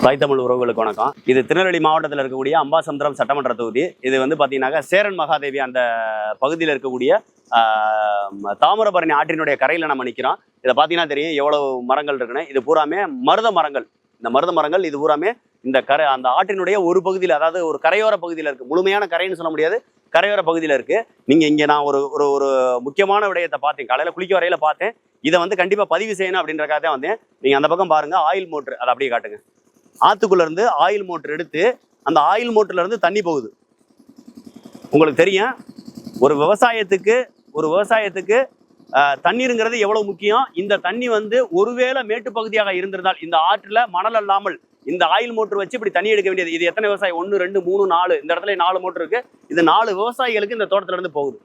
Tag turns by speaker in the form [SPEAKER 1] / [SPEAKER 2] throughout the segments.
[SPEAKER 1] தாய் தமிழ் உறவுகளுக்கு வணக்கம். இது திருநெல்வேலி மாவட்டத்தில் இருக்கக்கூடிய அம்பாசமுத்திரம் சட்டமன்ற தொகுதி. இது வந்து பார்த்தீங்கன்னாக்கா சேரன் மகாதேவி அந்த பகுதியில் இருக்கக்கூடிய தாமிரபரணி ஆற்றினுடைய கரையில் நம்ம நிற்கிறோம். இதை பார்த்தீங்கன்னா தெரியும் எவ்வளவு மரங்கள் இருக்குன்னு. இது பூராமே மருத மரங்கள். இந்த மருத மரங்கள் இது பூராமே இந்த அந்த ஆற்றினுடைய ஒரு பகுதியில், அதாவது ஒரு கரையோர பகுதியில் இருக்குது. முழுமையான கரைன்னு சொல்ல முடியாது, கரையோர பகுதியில் இருக்குது. நீங்கள் இங்கே நான் ஒரு ஒரு ஒரு முக்கியமான விடயத்தை பார்த்தேன். காலையில் குளிக்க வரையில் பார்த்தேன். இதை வந்து கண்டிப்பாக பதிவு செய்யணும் அப்படின்றக்காக தான் வந்தேன். நீங்கள் அந்த பக்கம் பாருங்கள், ஆயில் மோட்ரு அதை அப்படியே காட்டுங்க. ஆத்துக்குள்ள இருந்து ஆயில் மோட்டர் எடுத்து அந்த ஆயில் மோட்டர்ல இருந்து தண்ணி போகுது. உங்களுக்கு தெரியும், ஒரு விவசாயத்துக்கு தண்ணீருங்கிறது எவ்வளவு முக்கியம். இந்த தண்ணி வந்து ஒருவேளை மேட்டு பகுதியாக இருந்திருந்தால் இந்த ஆற்றுல மணல் அல்லாமல் இந்த ஆயில் மோட்டர் வச்சு இப்படி தண்ணி எடுக்க வேண்டியது. இது எத்தனை விவசாயம்? 1 2 3 4, இந்த இடத்துல 4 மோட்டர் இருக்கு. இது 4 விவசாயிகளுக்கு இந்த தோட்டத்துல இருந்து போகுது.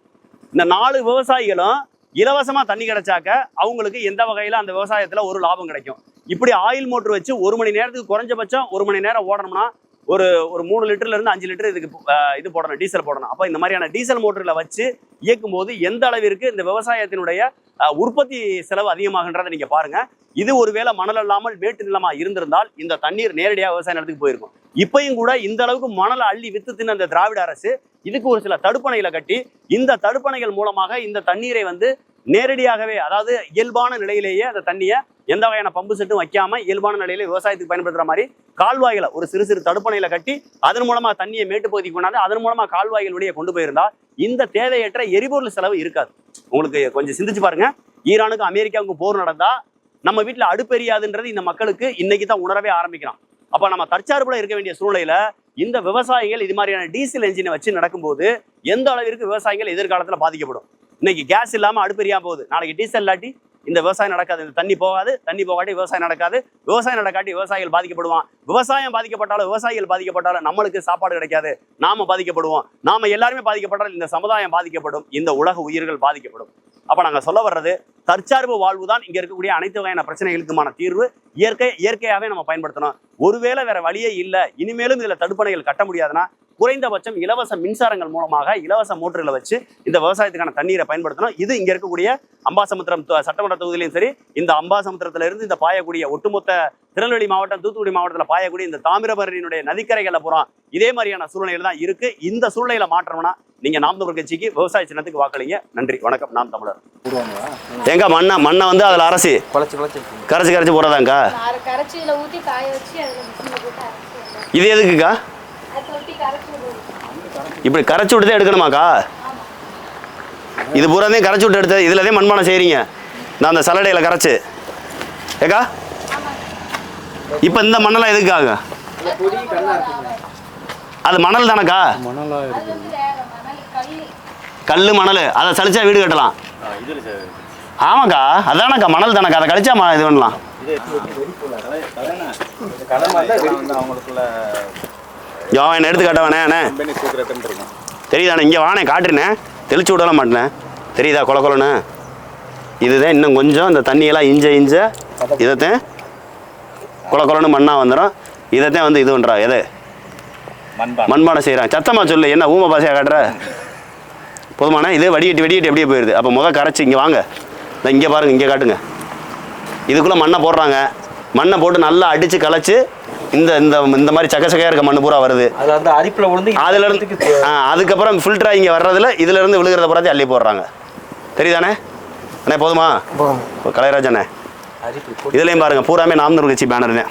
[SPEAKER 1] இந்த 4 விவசாயிகளும் இலவசமா தண்ணி கிடைச்சாக்க அவங்களுக்கு எந்த வகையில அந்த விவசாயத்துல ஒரு லாபம் கிடைக்கும். இப்படி ஆயில் மோட்டர் வச்சு 1 மணி நேரத்துக்கு குறைஞ்சபட்சம் 1 மணி நேரம் ஓடணும்னா ஒரு 3 லிட்டர்ல இருந்து 5 லிட்டர் இதுக்கு இது போடணும், டீசல் போடணும். அப்ப இந்த மாதிரியான டீசல் மோட்டர்ல வச்சு இயக்கும் போது எந்த அளவிற்கு இந்த விவசாயத்தினுடைய உற்பத்தி செலவு அதிகமாகன்றதை நீங்க பாருங்க. இது ஒருவேளை மணல் இல்லாமல் மேட்டு நிலமா இருந்திருந்தால் இந்த தண்ணீர் நேரடியாக விவசாய நிலத்துக்கு போயிருக்கும். இப்பயும் கூட இந்த அளவுக்கு மணலை அள்ளி வித்து தின்ன அந்த திராவிட அரசு இதுக்கு ஒரு சில தடுப்பணைகளை கட்டி இந்த தடுப்பணைகள் மூலமாக இந்த தண்ணீரை வந்து நேரடியாகவே, அதாவது இயல்பான நிலையிலேயே அந்த தண்ணியை எந்த வகையான பம்பு செட்டும் வைக்காம இயல்பான நிலையில விவசாயத்துக்கு பயன்படுத்துற மாதிரி கால்வாய்களை ஒரு சிறு சிறு தடுப்பணையில கட்டி அதன் மூலமா தண்ணியை மேட்டு பகுதிக்கு கொண்டாந்து அதன் மூலமா கால்வாய்கள் வழியே கொண்டு போயிருந்தா இந்த தேவையற்ற எரிபொருள் செலவு இருக்காது. உங்களுக்கு கொஞ்சம் சிந்திச்சு பாருங்க. ஈரானுக்கும் அமெரிக்காவுக்கும் போர் நடந்தா நம்ம வீட்டுல அடுப்பெரியாதுன்றது இந்த மக்களுக்கு இன்னைக்கு தான் உணரவே ஆரம்பிக்கிறான். அப்ப நம்ம தற்சார்புல இருக்க வேண்டிய சூழ்நிலையில இந்த விவசாயிகள் இது மாதிரியான டீசல் என்ஜினை வச்சு நடக்கும்போது எந்த அளவிற்கு விவசாயிகள் எதிர்காலத்துல பாதிக்கப்படும். இன்னைக்கு கேஸ் இல்லாம அடுப்பெரியாம போகுது, நாளைக்கு டீசல் இல்லாட்டி இந்த விவசாயம் நடக்காது. இந்த தண்ணி போகாட்டி விவசாயம் நடக்காது. விவசாயம் நடக்காட்டி விவசாயிகள் பாதிக்கப்படுவான். விவசாயம் பாதிக்கப்பட்டாலும் விவசாயிகள் பாதிக்கப்பட்டாலும் நம்மளுக்கு சாப்பாடு கிடைக்காது, நாம பாதிக்கப்படுவோம். நாம எல்லாருமே பாதிக்கப்பட்டாலும் இந்த சமுதாயம் பாதிக்கப்படும், இந்த உலக உயிர்கள் பாதிக்கப்படும். அப்ப நாங்க சொல்ல வர்றது, தற்சார்பு வாழ்வு தான் இங்க இருக்கக்கூடிய அனைத்து வகையான பிரச்சனைகளுக்குமான தீர்வு. இயற்கையாவே நம்ம பயன்படுத்தணும். ஒருவேளை வேற வழியே இல்லை, இனிமேலும் இதுல தடுப்பணைகள் கட்ட முடியாதுன்னா குறைந்தபட்சம் இலவச மின்சாரங்கள் மூலமாக இலவச மோட்டர்களை வச்சு இந்த விவசாயத்துக்கான தண்ணீரை பயன்படுத்தணும். இது இங்க இருக்கக்கூடிய அம்பாசமுத்திரம் சட்டமன்ற தொகுதியிலையும் சரி, இந்த அம்பாசமுத்திரத்துல இருந்து இந்த பாயக்கூடிய ஒட்டுமொத்த திருநெல்வேலி மாவட்டம், தூத்துக்குடி மாவட்டத்துல பாயக்கூடிய இந்த தாமிரபரணியினுடைய நதிக்கரைகளை புறம் இதே மாதிரியான சூழ்நிலைகள் தான் இருக்கு. இந்த சூழ்நிலையில மாற்றம்னா நீங்க நாம் தமிழர் கட்சிக்கு விவசாய சின்னத்துக்கு வாக்களிங்க. நன்றி, வணக்கம். நாம் தமிழர். எங்க மண்ணை வந்து அதுல அரசி கரைச்சு போறதாங்கக்கா? இது எதுக்குக்கா? இப்படி கரைச்சி விட்டு தான் எடுக்கணுமாக்கா? இது பூராதையும் கரைச்சி விட்டு எடுத்தது, இதுலதான் மண்பானை செய்றீங்க. நான் அந்த சலடையில கரைச்சு ஏக்கா இப்ப இந்த மண்ணெல்லாம் எதுக்காக? அது மணல் தானக்கா? கல்லு மணல், அதை சளிச்சா வீடு கட்டலாம். ஆமாக்கா, அதானக்கா மணல் தானக்கா, அதை கழிச்சா இது பண்ணலாம். என்ன எடுத்து காட்டவானே தெரியுதானே? இங்கே வானே காட்டுறேனே, தெளிச்சு விடலாம் மாட்டேனே, தெரியுதா கொலன்னு? இதுதான் இன்னும் கொஞ்சம் இந்த தண்ணியெல்லாம் இஞ்ச இதைத்தான் கொலன்னு மண்ணாக வந்துடும். இதைத்தான் வந்து இது பண்ணுறா, எது மண்பானை செய்கிறாங்க. சத்தமாக சொல்லு, என்ன ஊமை பாசையாக காட்டுற? போதுமான இது வெடியட்டி அப்படியே போயிடுது. அப்போ கரைச்சி இங்கே வாங்க, இங்கே பாருங்கள், இங்கே காட்டுங்க. இதுக்குள்ளே மண்ணை போடுறாங்க. மண்ணை போட்டு நல்லா அடித்து கலைச்சி இந்த இந்த மாதிரி சக்கையாக இருக்க மண்ணு பூரா வருது. அதுல இருந்து அதுக்கப்புறம் ஃபில்டரா இங்கே வர்றதுல இதுல இருந்து விழுகிறத பூராத்தையும் அள்ளி போடுறாங்க. தெரியுதானே அண்ணே? போதுமா கலைராஜ் அண்ணே? இதுலேயும் பாருங்கள், பூராமே நாம் தமிழர் கட்சி பேனருங்க.